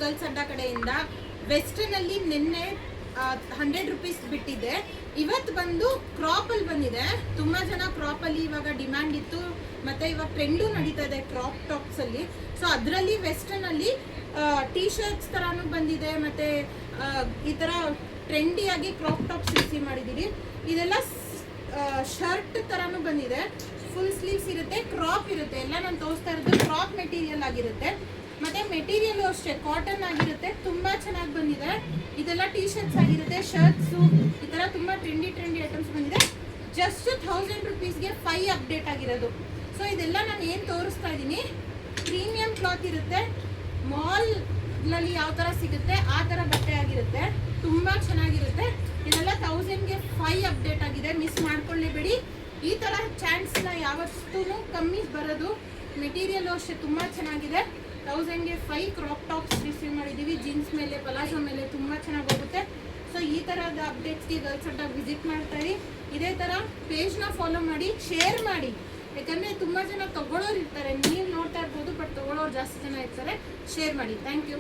Girls ಅಡ್ಡ ಕಡೆಯಿಂದ ವೆಸ್ಟರ್ನಲ್ಲಿ ನಿನ್ನೆ 100 ರೂಪೀಸ್ ಬಿಟ್ಟಿದೆ. ಇವತ್ತು ಬಂದು ಕ್ರಾಪಲ್ಲಿ ಬಂದಿದೆ. ತುಂಬ ಜನ ಕ್ರಾಪಲ್ಲಿ ಇವಾಗ ಡಿಮ್ಯಾಂಡ್ ಇತ್ತು, ಮತ್ತು ಇವಾಗ ಟ್ರೆಂಡು ನಡೀತಾ ಇದೆ ಕ್ರಾಪ್ ಟಾಪ್ಸಲ್ಲಿ. ಸೊ ಅದರಲ್ಲಿ ವೆಸ್ಟರ್ನಲ್ಲಿ ಟೀ ಶರ್ಟ್ಸ್ ಥರನೂ ಬಂದಿದೆ, ಮತ್ತು ಈ ಥರ ಟ್ರೆಂಡಿಯಾಗಿ ಕ್ರಾಪ್ ಟಾಪ್ಸ್ ರಿಸೀವ್ ಮಾಡಿದ್ದೀವಿ. ಇದೆಲ್ಲ ಶರ್ಟ್ ಥರನೂ ಬಂದಿದೆ, ಫುಲ್ ಸ್ಲೀವ್ಸ್ ಇರುತ್ತೆ, ಕ್ರಾಪ್ ಇರುತ್ತೆ. ಎಲ್ಲ ನಾನು ತೋರಿಸ್ತಾ ಇರೋದು ಕ್ರಾಪ್ ಮೆಟೀರಿಯಲ್ ಆಗಿರುತ್ತೆ, ಮತ್ತು ಮೆಟೀರಿಯಲು ಅಷ್ಟೇ ಕಾಟನ್ ಆಗಿರುತ್ತೆ. ತುಂಬ ಚೆನ್ನಾಗಿ ಬಂದಿದೆ. ಇದೆಲ್ಲ ಟೀ ಶರ್ಟ್ಸ್ ಆಗಿರುತ್ತೆ, ಶರ್ಟ್ಸು, ಈ ಥರ ತುಂಬ ಟ್ರೆಂಡಿ ಐಟಮ್ಸ್ ಬಂದಿದೆ. ಜಸ್ಟ್ 1000 ರೂಪೀಸ್ಗೆ 5 ಅಪ್ಡೇಟ್ ಆಗಿರೋದು. ಸೊ ಇದೆಲ್ಲ ನಾನು ಏನು ತೋರಿಸ್ತಾ ಇದ್ದೀನಿ, ಪ್ರೀಮಿಯಂ ಕ್ಲಾತ್ ಇರುತ್ತೆ, ಮಾಲ್ನಲ್ಲಿ ಯಾವ ಥರ ಸಿಗುತ್ತೆ ಆ ಥರ ಬಟ್ಟೆ ಆಗಿರುತ್ತೆ, ತುಂಬ ಚೆನ್ನಾಗಿರುತ್ತೆ. ಇದೆಲ್ಲ 1000ಗೆ 5 ಅಪ್ಡೇಟ್ ಆಗಿದೆ, ಮಿಸ್ ಮಾಡ್ಕೊಳ್ಳೇಬೇಡಿ. ಈ ಥರ ಚಾನ್ಸ್ನ ಯಾವತ್ತೂ ಕಮ್ಮಿ ಬರೋದು. ಮೆಟೀರಿಯಲ್ಲು ಅಷ್ಟೇ ತುಂಬ ಚೆನ್ನಾಗಿದೆ. 1000ಗೆ 5 ಕ್ರಾಪ್ ಟಾಪ್ಸ್ ರಿಸೀವ್ ಮಾಡಿದ್ದೀವಿ, ಜೀನ್ಸ್ ಮೇಲೆ, ಪಲಾಜೋ ಮೇಲೆ ತುಂಬ ಚೆನ್ನಾಗಿ ಹೋಗುತ್ತೆ. ಸೊ ಈ ಥರದ ಅಪ್ಡೇಟ್ಸ್ಗೆ ಗರ್ಲ್ಸ್ ಅಡ್ಡ ವಿಸಿಟ್ ಮಾಡ್ತಾಯಿರಿ. ಇದೇ ಥರ ಪೇಜ್ನ ಫಾಲೋ ಮಾಡಿ, ಶೇರ್ ಮಾಡಿ. ಯಾಕಂದರೆ ತುಂಬ ಜನ ತೊಗೊಳ್ಳೋರು ಇರ್ತಾರೆ, ನೀವು ನೋಡ್ತಾ ಇರ್ಬೋದು, ಬಟ್ ತೊಗೊಳ್ಳೋರು ಜಾಸ್ತಿ ಜನ ಇರ್ತಾರೆ. ಶೇರ್ ಮಾಡಿ. Thank you.